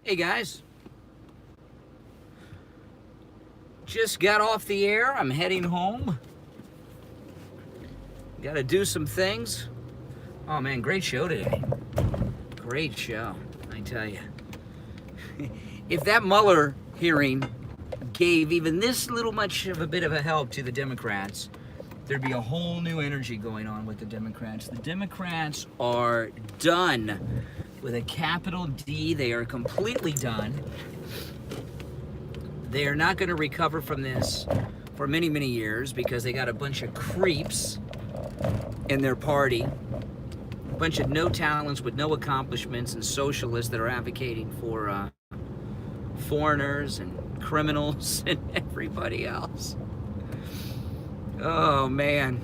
Hey guys, just got off the air. I'm heading home. Got to do some things. Oh man, great show today. Great show, I tell you. If that Mueller hearing gave even this little much of a bit of a help to the Democrats, there'd be a whole new energy going on with the Democrats. The Democrats are done with a capital D. They are completely done. They are not going to recover from this for many, many years because they got a bunch of creeps in their party, a bunch of no talents with no accomplishments and socialists that are advocating for foreigners and criminals and everybody else. Oh man,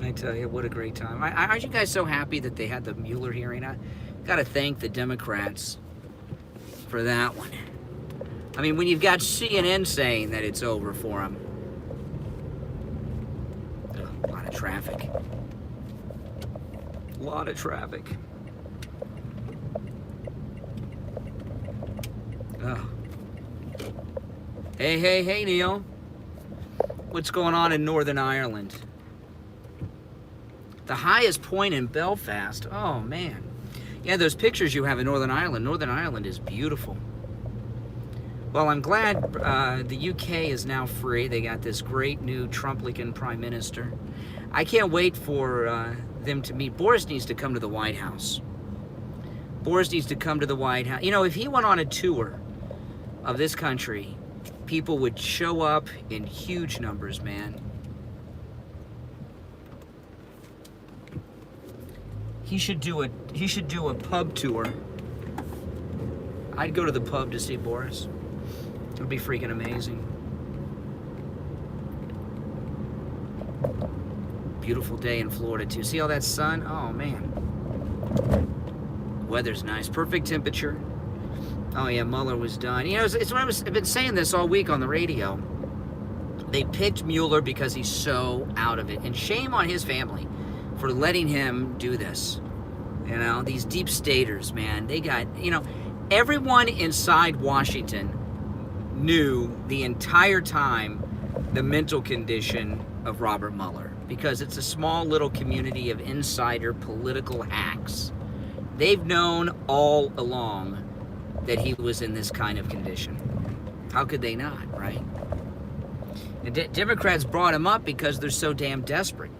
I tell you, what a great time. Aren't you guys so happy that they had the Mueller hearing? I got to thank the Democrats for that one. I mean, when you've got CNN saying that it's over for them. A lot of traffic. A lot of traffic. Oh. Hey, Neil. What's going on in Northern Ireland? The highest point in Belfast. Oh, man. Yeah, those pictures you have in Northern Ireland. Northern Ireland is beautiful. Well, I'm glad the UK is now free. They got this great new Trump-looking prime minister. I can't wait for them to meet. Boris needs to come to the White House. Boris needs to come to the White House. You know, if he went on a tour of this country, people would show up in huge numbers, man. He should do a pub tour. I'd go to the pub to see Boris. It would be freaking amazing. Beautiful day in Florida too. See all that sun? Oh man. Weather's nice. Perfect temperature. Oh yeah, Mueller was done. You know, I've been saying this all week on the radio. They picked Mueller because he's so out of it. And shame on his family for letting him do this. You know, these deep staters, man. They got, you know, everyone inside Washington knew the entire time the mental condition of Robert Mueller, because it's a small little community of insider political hacks. They've known all along that he was in this kind of condition. How could they not, right? And Democrats brought him up because they're so damn desperate.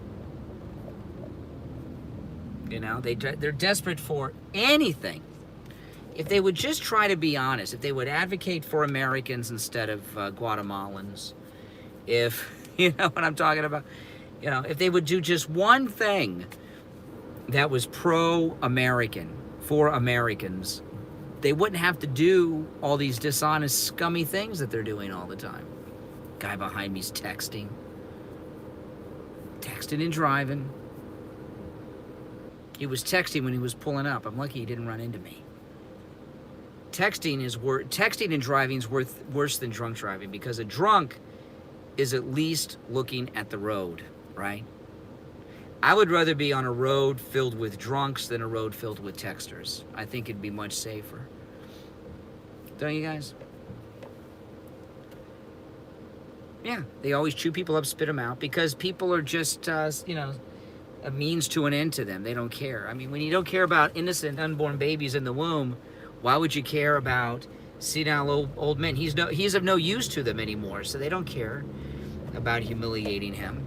You know, they're desperate for anything. If they would just try to be honest, if they would advocate for Americans instead of Guatemalans, if, you know what I'm talking about, you know, if they would do just one thing that was pro-American, for Americans, they wouldn't have to do all these dishonest, scummy things that they're doing all the time. Guy behind me's texting and driving. He was texting when he was pulling up. I'm lucky he didn't run into me. Texting and driving is worse than drunk driving, because a drunk is at least looking at the road, right? I would rather be on a road filled with drunks than a road filled with texters. I think it'd be much safer. Don't you guys? Yeah, they always chew people up, spit them out, because people are just, you know, a means to an end to them. They don't care. I mean, when you don't care about innocent unborn babies in the womb, why would you care about senile old men? He's of no use to them anymore, so they don't care about humiliating him.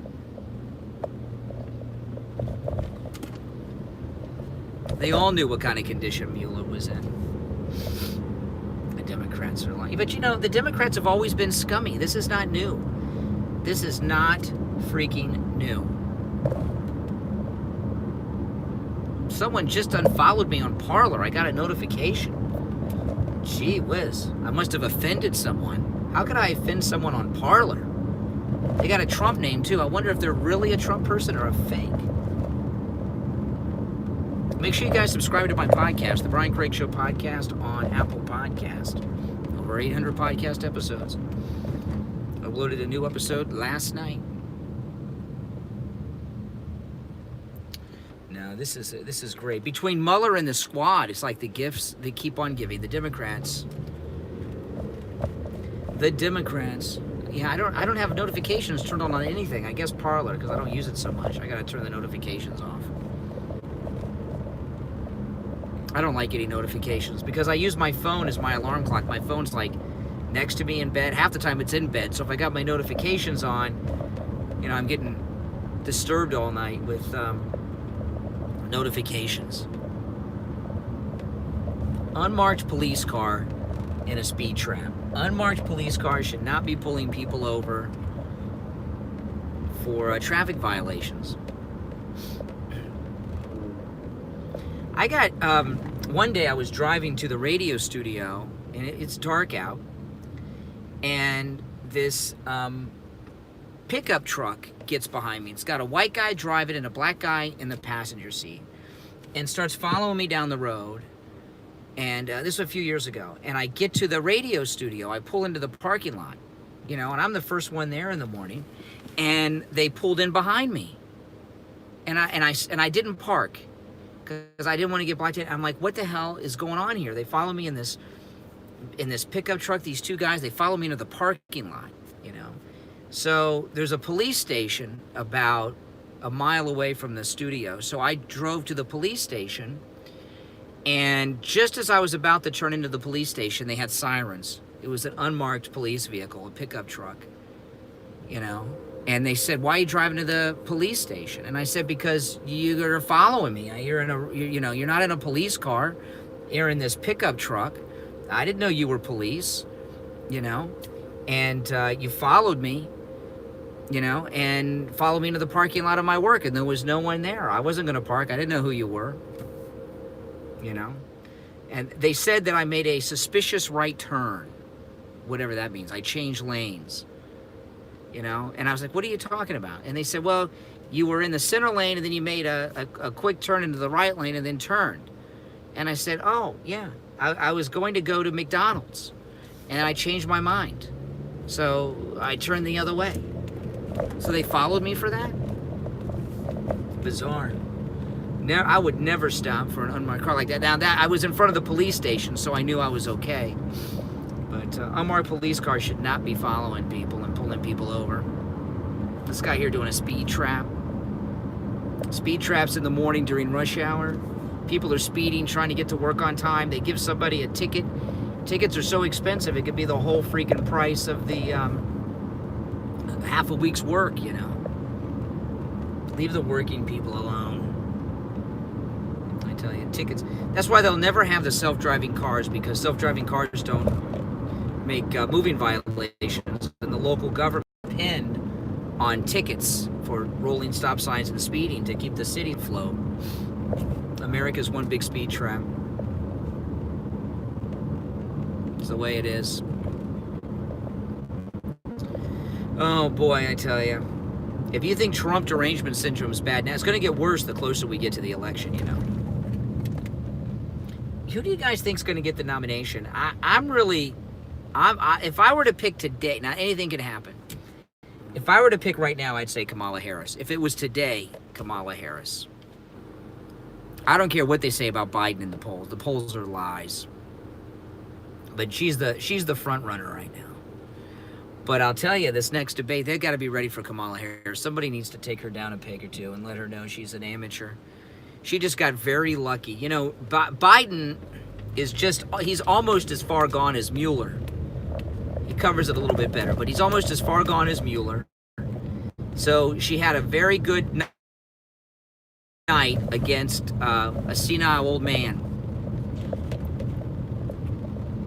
They all knew what kind of condition Mueller was in. The Democrats are lying. But you know, the Democrats have always been scummy. This is not new. This is not freaking new. Someone just unfollowed me on Parler. I got a notification. Gee whiz. I must have offended someone. How could I offend someone on Parler? They got a Trump name too. I wonder if they're really a Trump person or a fake. Make sure you guys subscribe to my podcast, The Brian Craig Show Podcast, on Apple Podcast. Over 800 podcast episodes. Uploaded a new episode last night. No, this is great. Between Mueller and the squad, it's like the gifts they keep on giving. The Democrats The Democrats. Yeah, I don't have notifications turned on anything. I guess Parler, because I don't use it so much. I gotta turn the notifications off. I don't like getting notifications because I use my phone as my alarm clock. My phone's like next to me in bed. Half the time it's in bed. So if I got my notifications on, you know, I'm getting disturbed all night with notifications. Unmarked police car in a speed trap. Unmarked police cars should not be pulling people over for traffic violations. I got, one day I was driving to the radio studio, and it's dark out, and this pickup truck gets behind me. It's got a white guy driving and a black guy in the passenger seat, and starts following me down the road. And this was a few years ago. And I get to the radio studio. I pull into the parking lot, you know, and I'm the first one there in the morning. And they pulled in behind me, and I didn't park because I didn't want to get blacked in. I'm like, what the hell is going on here? They follow me in this pickup truck. These two guys, they follow me into the parking lot, you know. So there's a police station about a mile away from the studio. So I drove to the police station. And just as I was about to turn into the police station, they had sirens. It was an unmarked police vehicle, a pickup truck, you know. And they said, "Why are you driving to the police station?" And I said, "Because you're following me. You're not in a police car. You're in this pickup truck. I didn't know you were police, you know. And you followed me, you know, and followed me into the parking lot of my work. And there was no one there. I wasn't going to park. I didn't know who you were." You know, and they said that I made a suspicious right turn, whatever that means. I changed lanes, you know, and I was like, "What are you talking about?" And they said, "Well, you were in the center lane and then you made a quick turn into the right lane and then turned." And I said, "Oh, yeah, I was going to go to McDonald's and I changed my mind. So I turned the other way." So they followed me for that? Bizarre. Now, I would never stop for an unmarked car like that. Now, I was in front of the police station, so I knew I was okay. But unmarked police cars should not be following people and pulling people over. This guy here doing a speed trap. Speed traps in the morning during rush hour. People are speeding, trying to get to work on time. They give somebody a ticket. Tickets are so expensive, it could be the whole freaking price of the half a week's work, you know. Leave the working people alone. I tell you, tickets. That's why they'll never have the self-driving cars, because self-driving cars don't make moving violations, and the local government depend on tickets for rolling stop signs and speeding to keep the city afloat. America's one big speed trap. It's the way it is. Oh boy, I tell you. If you think Trump derangement syndrome is bad now, it's going to get worse the closer we get to the election, you know. Who do you guys think is going to get the nomination? If I were to pick today, now anything can happen. If I were to pick right now, I'd say Kamala Harris. If it was today, Kamala Harris. I don't care what they say about Biden in the polls. The polls are lies. But she's the front runner right now. But I'll tell you, this next debate, they've got to be ready for Kamala Harris. Somebody needs to take her down a peg or two and let her know she's an amateur. She just got very lucky. You know, Biden is he's almost as far gone as Mueller. He covers it a little bit better, but he's almost as far gone as Mueller. So she had a very good night against a senile old man.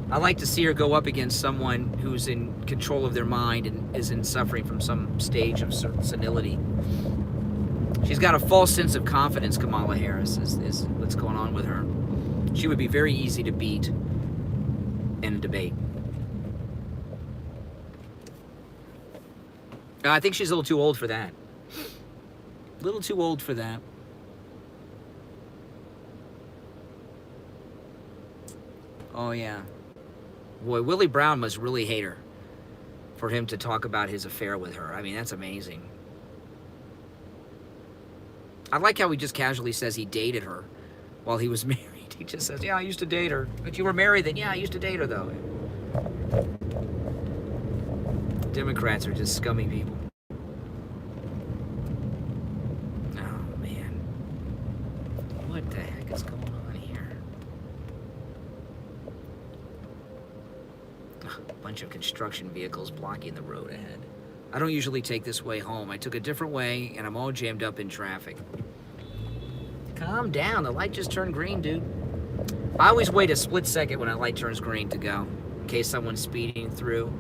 I like to see her go up against someone who's in control of their mind and isn't suffering from some stage of senility. She's got a false sense of confidence, Kamala Harris, is what's going on with her. She would be very easy to beat in a debate. I think she's a little too old for that. A little too old for that. Oh, yeah. Boy, Willie Brown must really hate her for him to talk about his affair with her. I mean, that's amazing. I like how he just casually says he dated her while he was married. He just says, "Yeah, I used to date her." "But you were married then?" "Yeah, I used to date her, though." Democrats are just scummy people. Oh, man. What the heck is going on here? A bunch of construction vehicles blocking the road ahead. I don't usually take this way home. I took a different way, and I'm all jammed up in traffic. Calm down. The light just turned green, dude. I always wait a split second when a light turns green to go, in case someone's speeding through.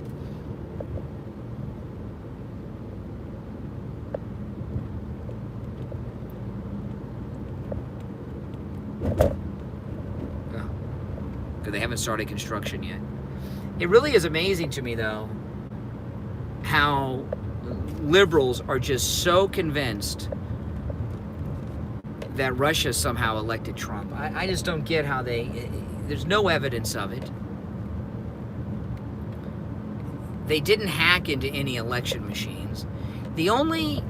Oh. Because they haven't started construction yet. It really is amazing to me, though, how liberals are just so convinced that Russia somehow elected Trump. I just don't get how there's no evidence of it. They didn't hack into any election machines. The only,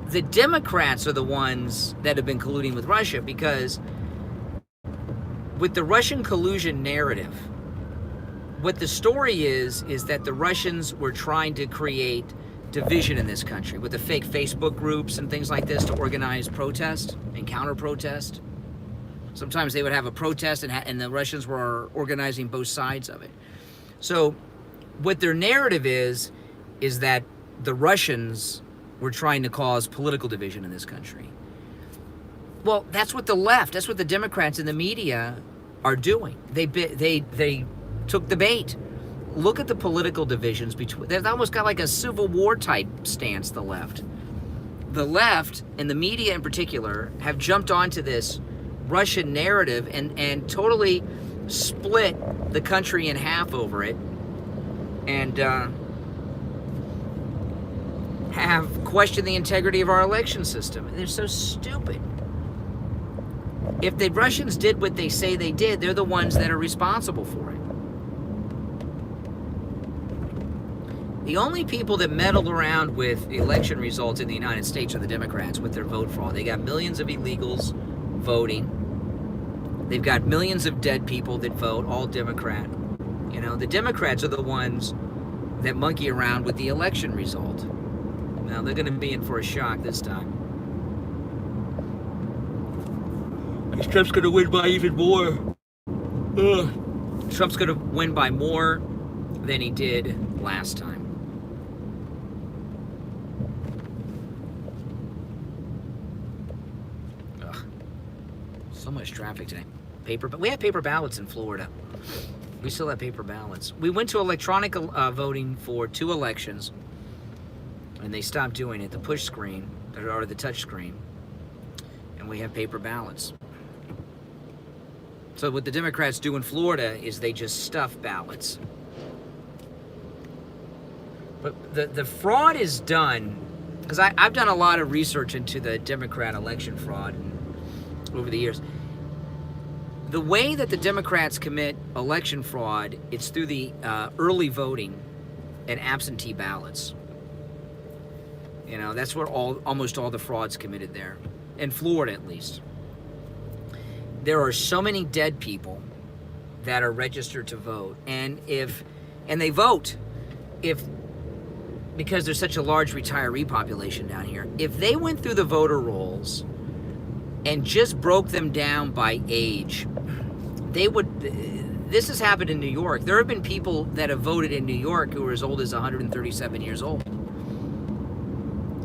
the Democrats are the ones that have been colluding with Russia, because with the Russian collusion narrative, what the story is that the Russians were trying to create division in this country with the fake Facebook groups and things like this to organize protest and counter-protest. Sometimes they would have a protest and the Russians were organizing both sides of it. So what their narrative is that the Russians were trying to cause political division in this country. Well, that's what the left, that's what the Democrats and the media are doing. They took the bait. Look at the political divisions between. They've almost got like a Civil War type stance, the left. The left, and the media in particular, have jumped onto this Russian narrative and totally split the country in half over it, and have questioned the integrity of our election system. They're so stupid. If the Russians did what they say they did, they're the ones that are responsible for it. The only people that meddled around with election results in the United States are the Democrats with their vote fraud. They got millions of illegals voting. They've got millions of dead people that vote, all Democrat. The Democrats are the ones that monkey around with the election result. Now, they're going to be in for a shock this time. Because Trump's going to win by even more. Trump's going to win by more than he did last time. So much traffic today. But we have paper ballots in Florida. We still have paper ballots. We went to electronic voting for 2 elections, and they stopped doing it. The push screen, or the touch screen, and we have paper ballots. So what the Democrats do in Florida is they just stuff ballots. But the fraud is done, because I've done a lot of research into the Democrat election fraud over the years. The way that the Democrats commit election fraud, it's through the early voting and absentee ballots. That's where almost all the fraud's committed there. In Florida, at least. There are so many dead people that are registered to vote. And they vote because there's such a large retiree population down here. If they went through the voter rolls and just broke them down by age, this has happened in New York. There have been people that have voted in New York who are as old as 137 years old.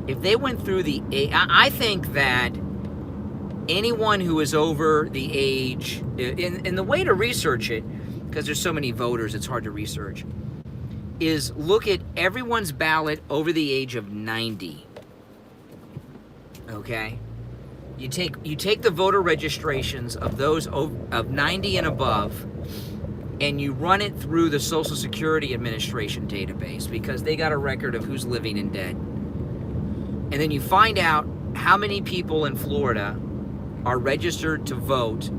If they went through I think that anyone who is over the age, and the way to research it, because there's so many voters, it's hard to research, is look at everyone's ballot over the age of 90. Okay? You take the voter registrations of those of 90 and above, and you run it through the Social Security Administration database, because they got a record of who's living and dead. And then you find out how many people in Florida are registered to vote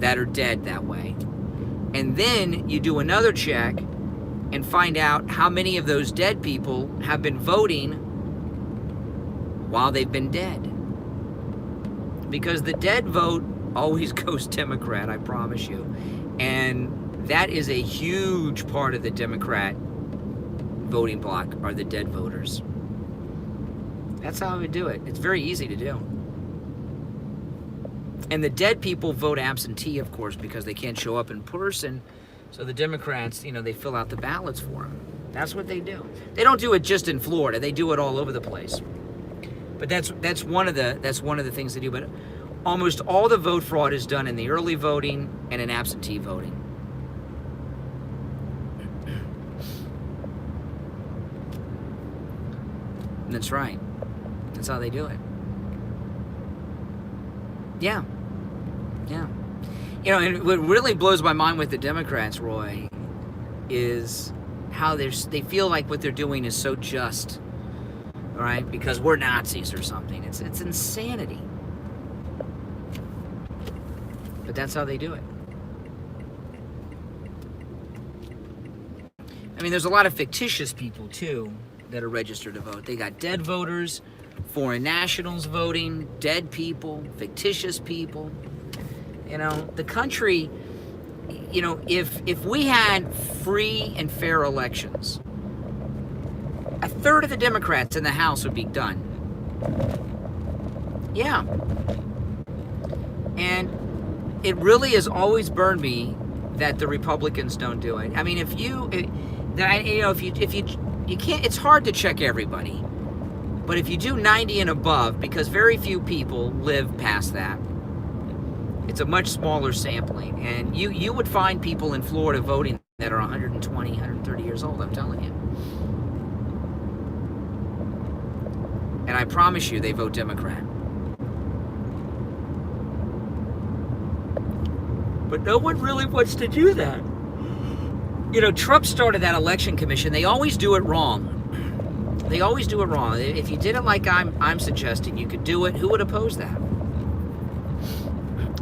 that are dead that way. And then you do another check and find out how many of those dead people have been voting while they've been dead. Because the dead vote always goes Democrat, I promise you. And That is a huge part of the Democrat voting bloc, are the dead voters. That's how I would do it. It's very easy to do. And the dead people vote absentee, of course, because they can't show up in person. So the Democrats, they fill out the ballots for them. That's what they do. They don't do it just in Florida. They do it all over the place. But that's one of the things they do. But almost all the vote fraud is done in the early voting and in absentee voting. That's right. That's how they do it. Yeah. And what really blows my mind with the Democrats, Roy, is how they feel like what they're doing is so just, right? Because we're Nazis or something. It's insanity. But that's how they do it. I mean, there's a lot of fictitious people, too, that are registered to vote. They got dead voters, foreign nationals voting, dead people, fictitious people. The country, if we had free and fair elections, a third of the Democrats in the House would be done. Yeah. And it really has always burned me that the Republicans don't do it. I mean, if you can't, it's hard to check everybody. But if you do 90 and above, because very few people live past that, it's a much smaller sampling. And you would find people in Florida voting that are 120, 130 years old, I'm telling you. And I promise you, they vote Democrat. But no one really wants to do that. Trump started that election commission. They always do it wrong. They always do it wrong. If you did it like I'm suggesting, you could do it. Who would oppose that?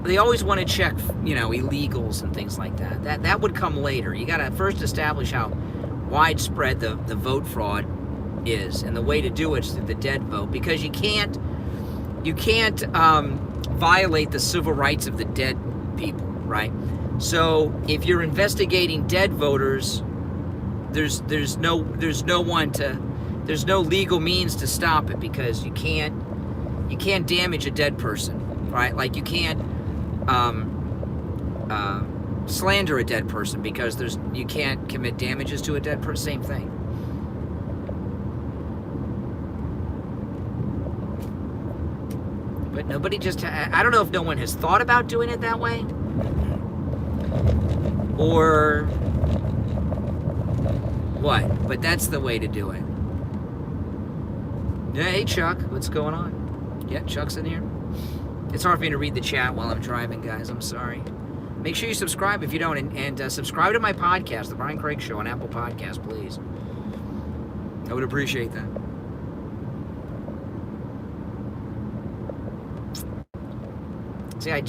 They always want to check, illegals and things like that. That would come later. You got to first establish how widespread the vote fraud is, and the way to do it is the dead vote, because you can't violate the civil rights of the dead people, right? So if you're investigating dead voters, there's no legal means to stop it, because you can't damage a dead person, right? Like you can't slander a dead person, because you can't commit damages to a dead person. Same thing. But nobody I don't know if no one has thought about doing it that way, or what, but that's the way to do it. Yeah, hey Chuck, what's going on? Yeah, Chuck's in here. It's hard for me to read the chat while I'm driving, guys. I'm sorry. Make sure you subscribe if you don't, and subscribe to my podcast, The Brian Craig Show, on Apple Podcasts, please. I would appreciate that. See, I've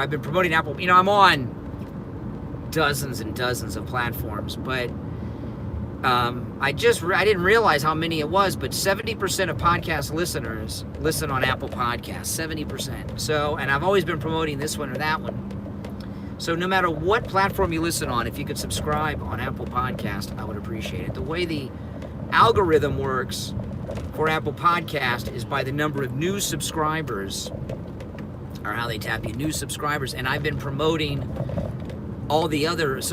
been promoting Apple. I'm on dozens and dozens of platforms, but I didn't realize how many it was, but 70% of podcast listeners listen on Apple Podcasts, 70%. So, and I've always been promoting this one or that one. So no matter what platform you listen on, if you could subscribe on Apple Podcast, I would appreciate it. The way the algorithm works for Apple Podcast is by the number of new subscribers, or how they tap you, new subscribers. And I've been promoting so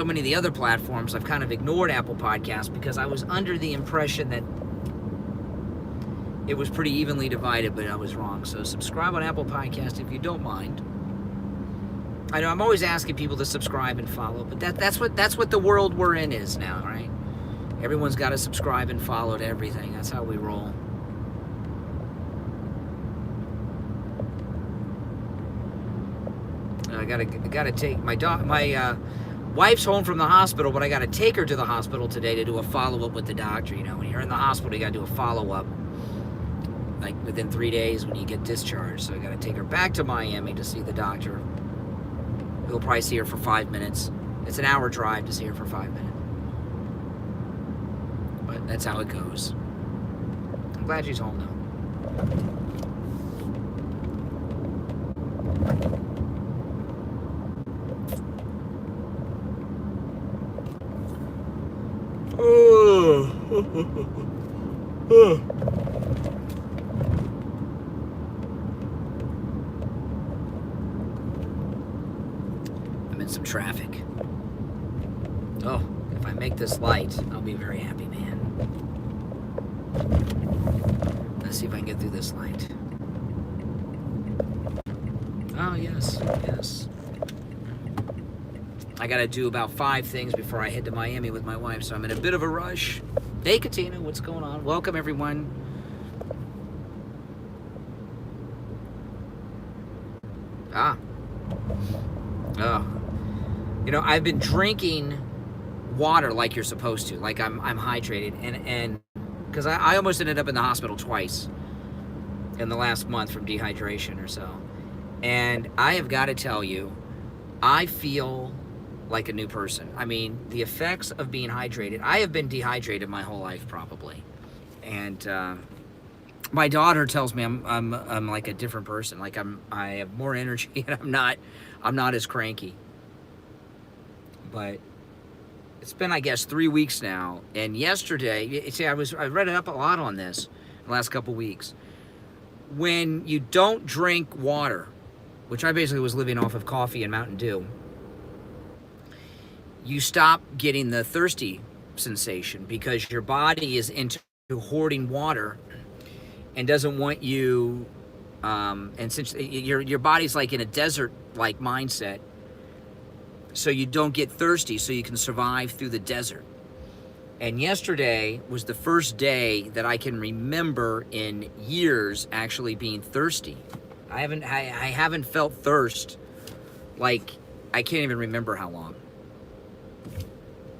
many of the other platforms. I've kind of ignored Apple Podcasts because I was under the impression that it was pretty evenly divided, but I was wrong. So subscribe on Apple Podcast if you don't mind. I know I'm always asking people to subscribe and follow, but that's what the world we're in is now, right? Everyone's got to subscribe and follow to everything. That's how we roll. I gotta take my wife's home from the hospital, but I gotta take her to the hospital today to do a follow-up with the doctor. When you're in the hospital, you gotta do a follow-up, like within 3 days when you get discharged. So I gotta take her back to Miami to see the doctor. We'll probably see her for 5 minutes. It's an hour drive to see her for 5 minutes. But that's how it goes. I'm glad she's home now. I'm in some traffic. Oh, if I make this light, I'll be a very happy man. Let's see if I can get through this light. Oh, yes, yes. I gotta do about 5 things before I head to Miami with my wife, so I'm in a bit of a rush. Hey, Katina, what's going on? Welcome, everyone. Ah. Oh. You know, I've been drinking water like you're supposed to, like I'm hydrated, and because I almost ended up in the hospital twice in the last month from dehydration or so. And I have got to tell you, I feel like a new person. I mean, the effects of being hydrated. I have been dehydrated my whole life probably, and my daughter tells me I'm like a different person. Like I have more energy, and I'm not as cranky. But it's been, I guess, 3 weeks now. And yesterday, see, I read up a lot on this the last couple weeks. When you don't drink water, which I basically was living off of coffee and Mountain Dew, you stop getting the thirsty sensation because your body is into hoarding water and doesn't want you, and since your body's like in a desert-like mindset, so you don't get thirsty, so you can survive through the desert. And yesterday was the first day that I can remember in years actually being thirsty. I haven't felt thirst like I can't even remember how long.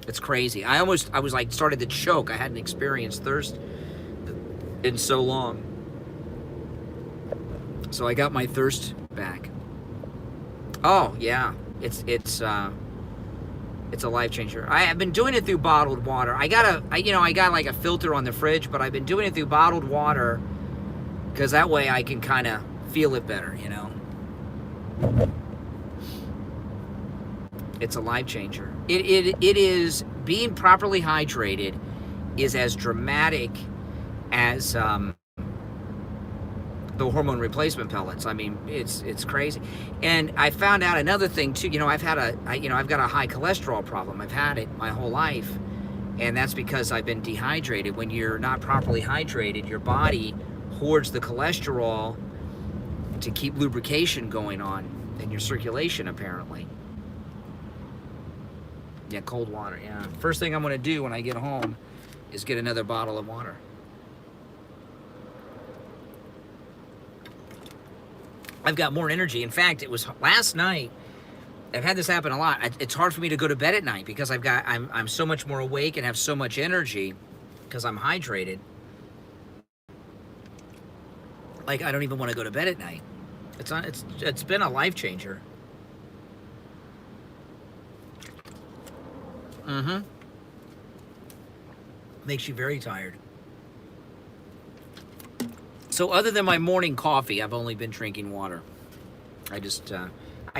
It's crazy. I was like started to choke. I hadn't experienced thirst in so long. So I got my thirst back. Oh yeah. It's a life changer. I have been doing it through bottled water. I got like a filter on the fridge, but I've been doing it through bottled water because that way I can kind of feel it better, you know. It's a life changer. It is, being properly hydrated is as dramatic as the hormone replacement pellets. I mean, it's crazy. And I found out another thing too. You know, I've got a high cholesterol problem. I've had it my whole life, and that's because I've been dehydrated. When you're not properly hydrated, your body hoards the cholesterol to keep lubrication going on in your circulation, apparently. Yeah, cold water. Yeah. First thing I'm going to do when I get home is get another bottle of water. I've got more energy. In fact, it was last night. I've had this happen a lot. It's hard for me to go to bed at night because I'm so much more awake and have so much energy because I'm hydrated. Like, I don't even want to go to bed at night. It's been a life changer. Mm-hmm. Makes you very tired. So other than my morning coffee, I've only been drinking water. I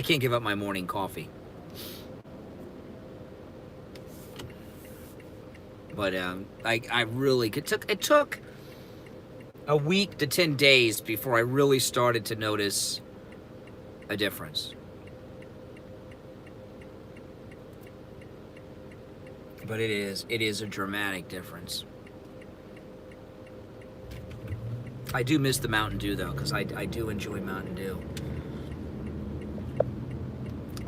can't give up my morning coffee. But I really, it took a week to 10 days before I really started to notice a difference. But it is a dramatic difference. I do miss the Mountain Dew though, because I do enjoy Mountain Dew.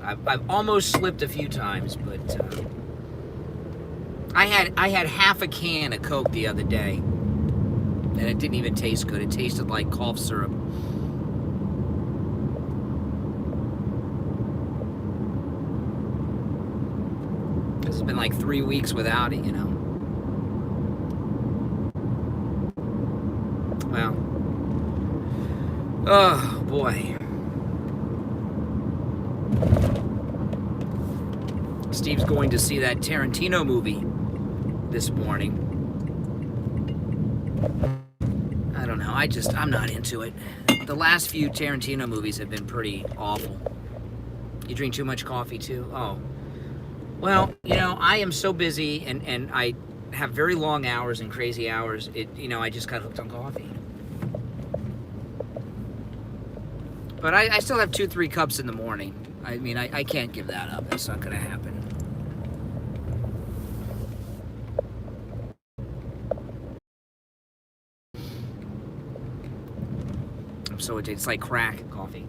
I've almost slipped a few times, but I had half a can of Coke the other day, and it didn't even taste good. It tasted like cough syrup. It's been like 3 weeks without it, you know. Well, oh boy. Steve's going to see that Tarantino movie this morning. I don't know. I'm not into it. The last few Tarantino movies have been pretty awful. You drink too much coffee too? Oh. Well, you know, I am so busy, and have very long hours and crazy hours, I just got hooked on coffee. But I still have 2-3 cups in the morning. I mean, I can't give that up. That's not going to happen. So it's like crack coffee,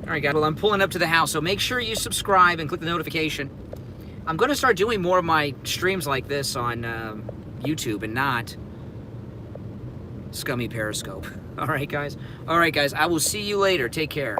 All right, guys. Well, I'm pulling up to the house, so make sure you subscribe and click the notification. I'm going to start doing more of my streams like this on YouTube and not scummy Periscope. All right, guys. I will see you later. Take care.